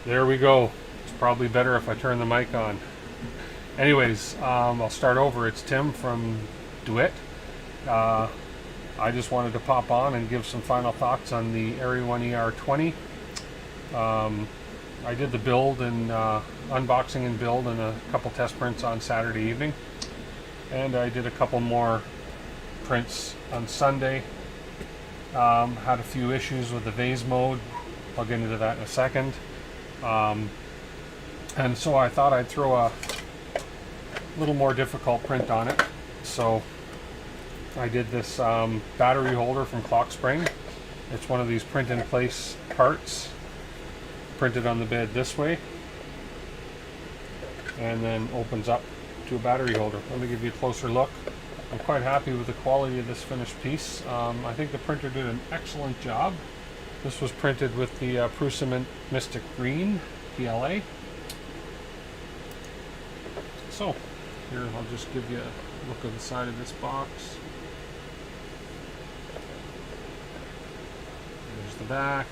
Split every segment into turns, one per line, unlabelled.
There we go. It's probably better if I turn the mic on. Anyways, I'll start over. It's Tim from DeWitt. Uh, I just wanted to pop on and give some final thoughts on the Eryone ER-20. I did the build and unboxing and build and a couple test prints on Saturday evening. And I did a couple more prints on Sunday. Had a few issues with the Vase mode. I'll get into that in a second. And so I thought I'd throw a little more difficult print on it. So I did this battery holder from Clock Spring. It's one of these print in place parts, printed on the bed this way, and then opens up to a battery holder. Let me give you a closer look. I'm quite happy with the quality of this finished piece. I think the printer did an excellent job. This was printed with the Prusament Mystic Green PLA. So here, I'll just give you a look at the side of this box. There's the back.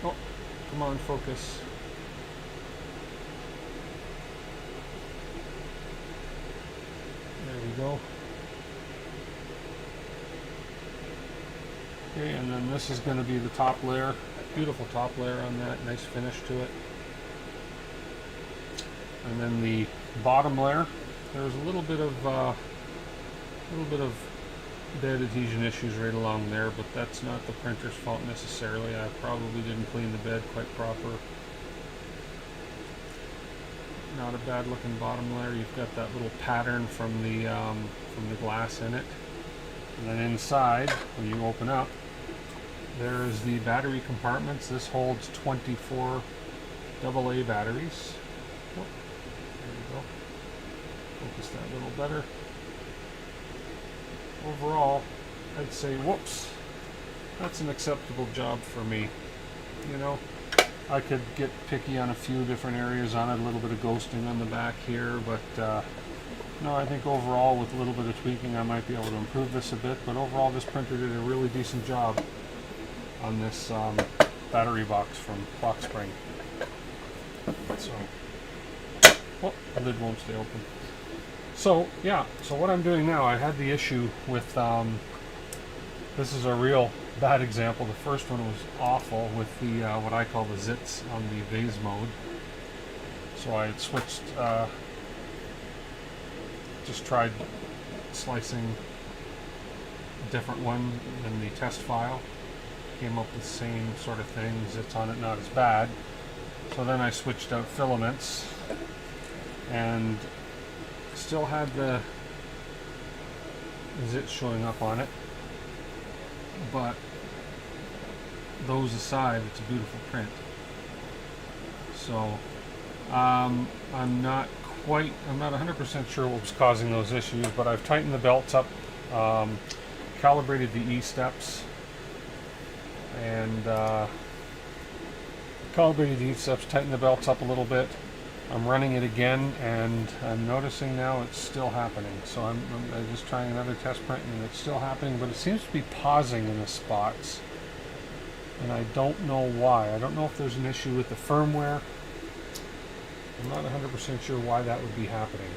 Oh, come on, focus. There we go. Okay, and then this is going to be the top layer. Beautiful top layer on that, nice finish to it. And then the bottom layer, there's a little bit of bed adhesion issues right along there, but that's not the printer's fault necessarily. I probably didn't clean the bed quite proper. Not a bad looking bottom layer. You've got that little pattern from the glass in it, and then inside, when you open up, there's the battery compartments. This holds 24 AA batteries. Oh, there we go. Focus that a little better. Overall, I'd say, whoops, that's an acceptable job for me. You know, I could get picky on a few different areas on it, a little bit of ghosting on the back here, but no, I think overall with a little bit of tweaking I might be able to improve this a bit, but overall this printer did a really decent job on this battery box from Clock Spring. So, oh, the lid won't stay open. So yeah, so what I'm doing now, I had the issue with, this is a real bad example. The first one was awful with the, what I call the zits on the Vase mode. So I had switched, just tried slicing a different one in the test file. Came up with the same sort of thing, zits on it not as bad. So then I switched out filaments and still had the zits showing up on it, but those aside, it's a beautiful print. So I'm not 100% sure what was causing those issues, but I've tightened the belts up, calibrated the E-steps, and tightened the belts up a little bit. I'm running it again, and I'm noticing now it's still happening. So I'm just trying another test print, and it's still happening, but it seems to be pausing in the spots, and I don't know why. I don't know if there's an issue with the firmware. I'm not 100% sure why that would be happening.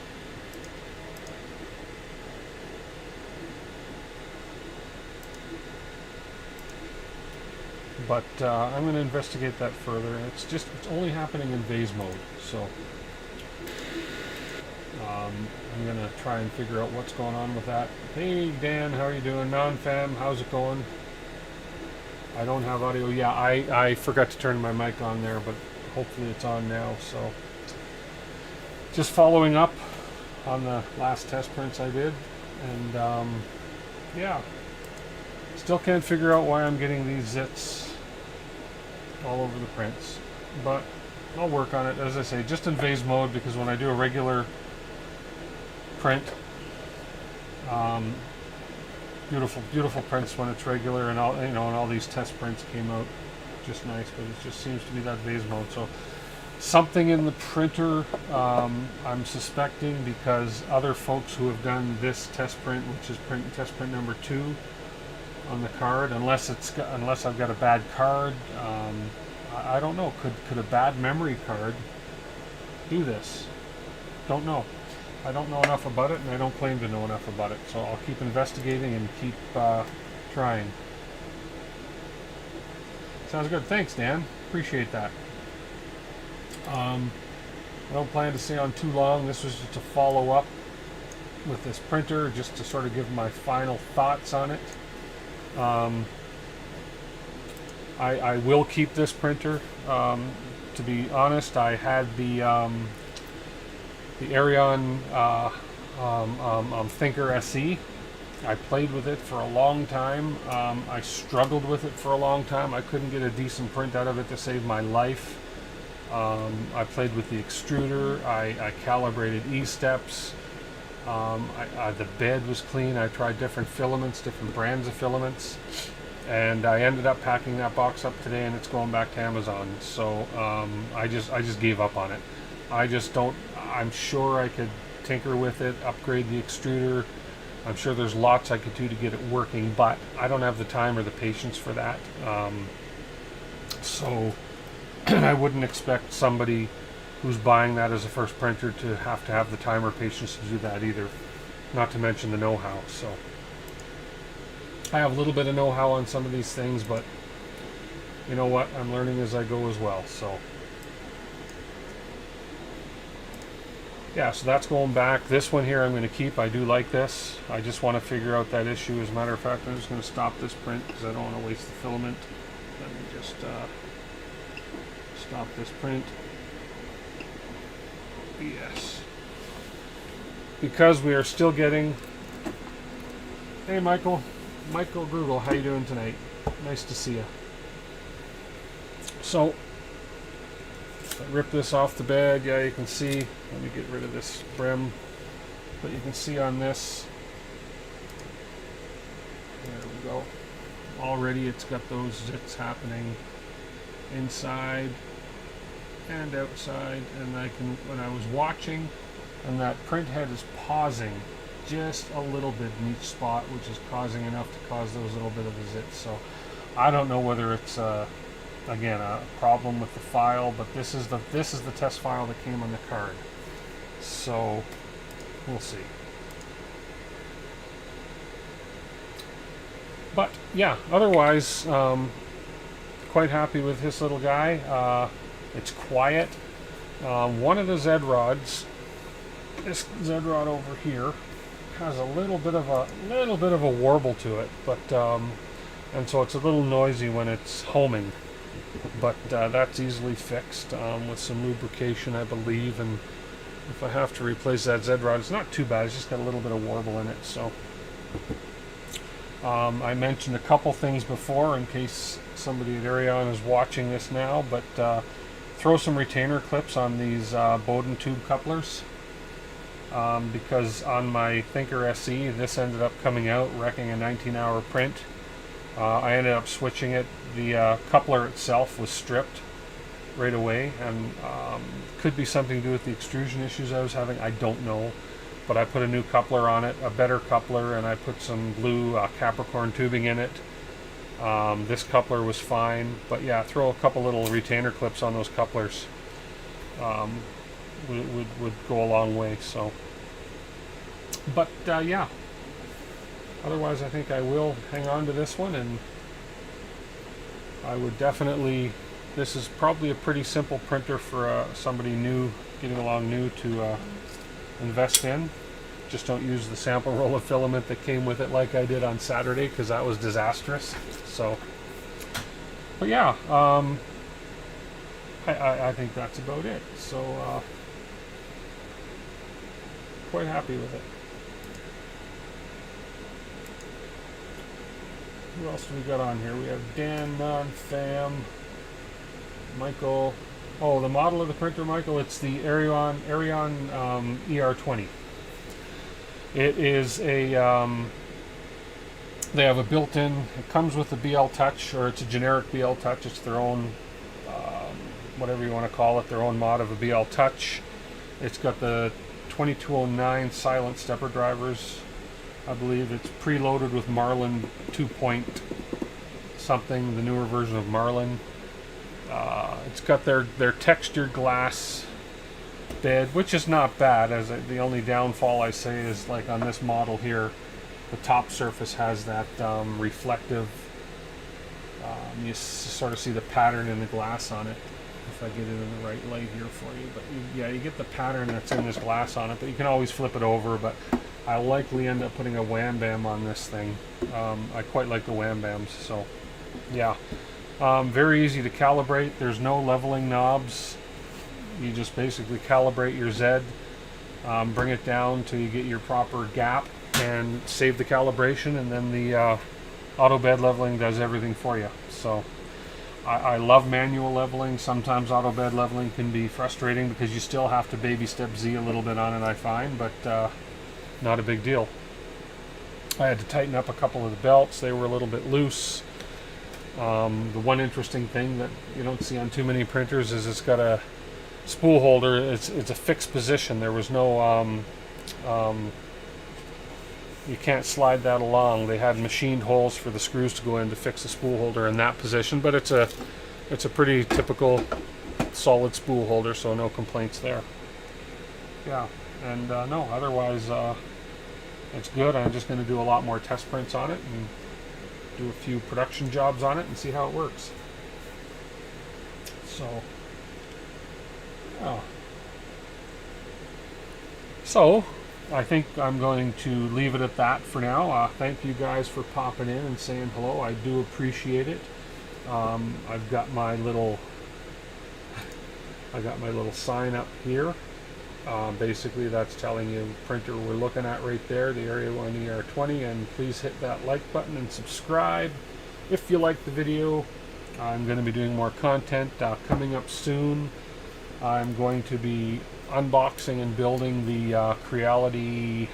But I'm going to investigate that further. It's only happening in Vase mode, so I'm going to try and figure out what's going on with that. Hey Dan, how are you doing? Non-fam, how's it going? I don't have audio. Yeah, I forgot to turn my mic on there, but hopefully it's on now. So just following up on the last test prints I did, and yeah, still can't figure out why I'm getting these zits all over the prints, but I'll work on it, as I say, just in Vase mode, because when I do a regular print, beautiful prints when it's regular, and all these test prints came out just nice, but it just seems to be that Vase mode. So something in the printer, I'm suspecting, because other folks who have done this test print, which is test print number 2, on the card, unless I've got a bad card. I don't know. Could a bad memory card do this? Don't know. I don't know enough about it, and I don't claim to know enough about it. So I'll keep investigating and keep trying. Sounds good. Thanks, Dan. Appreciate that. I don't plan to stay on too long. This was just a follow-up with this printer, just to sort of give my final thoughts on it. I will keep this printer. To be honest, I had the Eryone Thinker SE. I played with it for a long time. I struggled with it for a long time. I couldn't get a decent print out of it to save my life. I played with the extruder. I calibrated E-steps. The bed was clean. I tried different filaments, different brands of filaments, and I ended up packing that box up today, and it's going back to Amazon. So I just gave up on it. I just don't. I'm sure I could tinker with it, upgrade the extruder. I'm sure there's lots I could do to get it working, but I don't have the time or the patience for that. So I wouldn't expect somebody who's buying that as a first printer to have the time or patience to do that either, not to mention the know-how. So I have a little bit of know-how on some of these things, but you know what, I'm learning as I go as well. So yeah, so that's going back. This one here I'm going to keep. I do like this. I just want to figure out that issue. As a matter of fact, I'm just going to stop this print because I don't want to waste the filament. Let me just stop this print. Yes. Because we are still getting... Hey, Michael. Michael Google, how you doing tonight? Nice to see you. So, I rip this off the bag. Yeah, you can see. Let me get rid of this brim. But you can see on this. There we go. Already it's got those zits happening inside and outside, and I can, when I was watching, and that print head is pausing just a little bit in each spot, which is causing enough to cause those little bit of the zits. So I don't know whether it's again a problem with the file, but this is the test file that came on the card. So we'll see. But yeah, otherwise quite happy with this little guy. It's quiet. One of the Z rods, this Z rod over here, has a little bit of a warble to it, but and so it's a little noisy when it's homing. But that's easily fixed with some lubrication, I believe. And if I have to replace that Z rod, it's not too bad. It's just got a little bit of warble in it. So I mentioned a couple things before in case somebody at Eryone is watching this now, but throw some retainer clips on these Bowden tube couplers, because on my Thinker SE this ended up coming out wrecking a 19-hour print. I ended up switching it. The coupler itself was stripped right away, and could be something to do with the extrusion issues I was having. I don't know, but I put a new coupler on it, a better coupler, and I put some blue Capricorn tubing in it. This coupler was fine, but yeah, throw a couple little retainer clips on those couplers would go a long way. So, but yeah, otherwise I think I will hang on to this one, and I would definitely, this is probably a pretty simple printer for somebody new, getting along new, to invest in. Just don't use the sample roll of filament that came with it like I did on Saturday, because that was disastrous. So, but yeah, I think that's about it. So, quite happy with it. Who else do we got on here? We have Dan, Non-Fam, Michael. Oh, the model of the printer, Michael, it's the Eryone ER-20. It is a, they have a built-in, it comes with a BL Touch, or it's a generic BL Touch. It's their own, whatever you want to call it, their own mod of a BL Touch. It's got the 2209 silent stepper drivers I believe it's preloaded with Marlin 2 point something, the newer version of Marlin. It's got their textured glass bed, which is not bad. The only downfall I say is, like on this model here, the top surface has that reflective. You sort of see the pattern in the glass on it. If I get it in the right light here for you, but you get the pattern that's in this glass on it. But you can always flip it over. But I likely end up putting a wham bam on this thing. I quite like the wham bams, so yeah. Very easy to calibrate. There's no leveling knobs. You just basically calibrate your Z, bring it down till you get your proper gap, and save the calibration, and then the auto bed leveling does everything for you. So I love manual leveling. Sometimes auto bed leveling can be frustrating because you still have to baby step Z a little bit on it, I find, but not a big deal. I had to tighten up a couple of the belts. They were a little bit loose. The one interesting thing that you don't see on too many printers is it's got a spool holder. It's a fixed position. There was no you can't slide that along. They had machined holes for the screws to go in to fix the spool holder in that position, but it's a pretty typical solid spool holder, so no complaints there. Yeah, and no, otherwise it's good. I'm just going to do a lot more test prints on it and do a few production jobs on it and see how it works. So yeah. So I think I'm going to leave it at that for now. Thank you guys for popping in and saying hello. I do appreciate it. I've got my little sign up here. Basically, that's telling you the printer we're looking at right there, the Eryone ER-20, and please hit that like button and subscribe if you like the video. I'm going to be doing more content coming up soon. I'm going to be unboxing and building the Creality.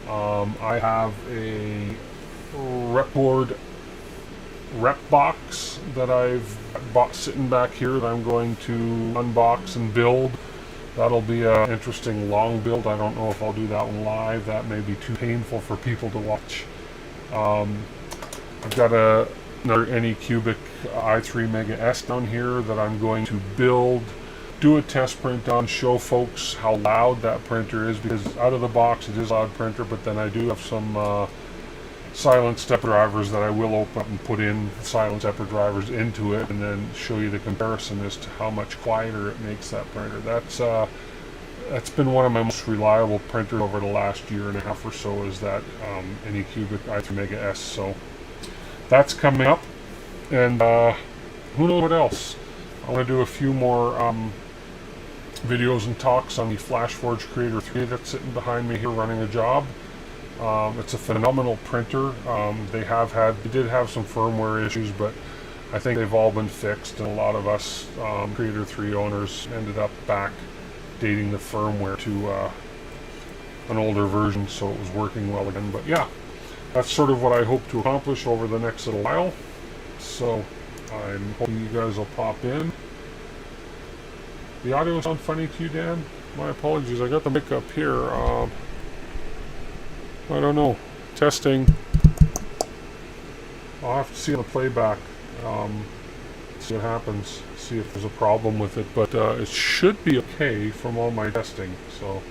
I have a Repboard rep box that I've bought sitting back here that I'm going to unbox and build. That'll be an interesting long build. I don't know if I'll do that one live. That may be too painful for people to watch. I've got another Anycubic i3 Mega S down here that I'm going to build, do a test print on, show folks how loud that printer is, because out of the box it is a loud printer, but then I do have some silent stepper drivers that I will open up and put in silent stepper drivers into it, and then show you the comparison as to how much quieter it makes that printer. That's been one of my most reliable printers over the last year and a half or so, is that Anycubic i3 Mega S. So that's coming up, and who knows what else. I want to do a few more videos and talks on the FlashForge Creator 3 that's sitting behind me here running a job. It's a phenomenal printer. They did have some firmware issues, but I think they've all been fixed, and a lot of us Creator 3 owners ended up backdating the firmware to an older version, so it was working well again. But yeah, that's sort of what I hope to accomplish over the next little while. So I'm hoping you guys will pop in. The audio sound funny to you, Dan? My apologies. I got the mic up here. I don't know. Testing. I'll have to see on the playback. See what happens. See if there's a problem with it. But it should be okay from all my testing. So,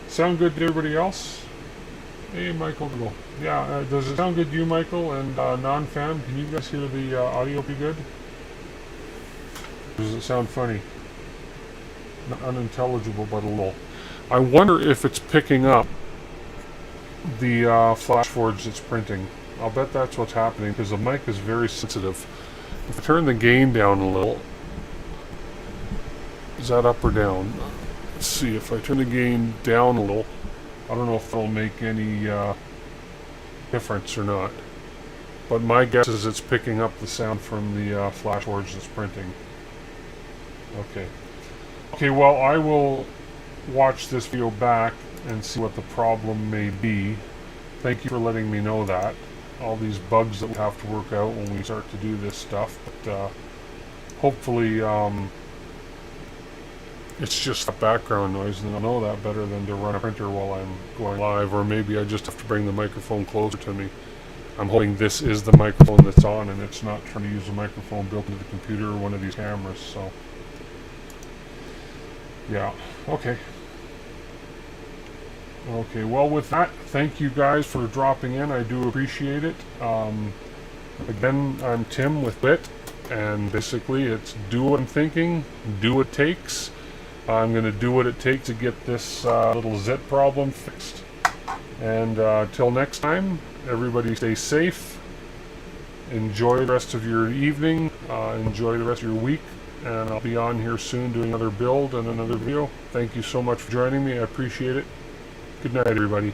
sound good to everybody else? Hey, Michael. Yeah, does it sound good to you, Michael? And non-fan, can you guys hear the audio pretty good? Does it sound funny? Not unintelligible, but a little. I wonder if it's picking up the FlashForge that's printing. I'll bet that's what's happening, because the mic is very sensitive. If I turn the gain down a little, is that up or down? Let's see, if I turn the gain down a little, I don't know if it'll make any difference or not. But my guess is it's picking up the sound from the FlashForge that's printing. Okay. Okay, well, I will watch this video back and see what the problem may be. Thank you for letting me know that. All these bugs that we have to work out when we start to do this stuff. But hopefully It's just that background noise, and I'll know that better than to run a printer while I'm going live, or maybe I just have to bring the microphone closer to me. I'm hoping this is the microphone that's on, and it's not trying to use a microphone built into the computer or one of these cameras, so. Yeah, okay. Okay, well with that, thank you guys for dropping in. I do appreciate it. Again, I'm Tim with Bit, and basically it's do what I'm thinking, do what it takes. I'm going to do what it takes to get this little zit problem fixed. And till next time, everybody stay safe. Enjoy the rest of your evening. Enjoy the rest of your week. And I'll be on here soon doing another build and another video. Thank you so much for joining me. I appreciate it. Good night, everybody.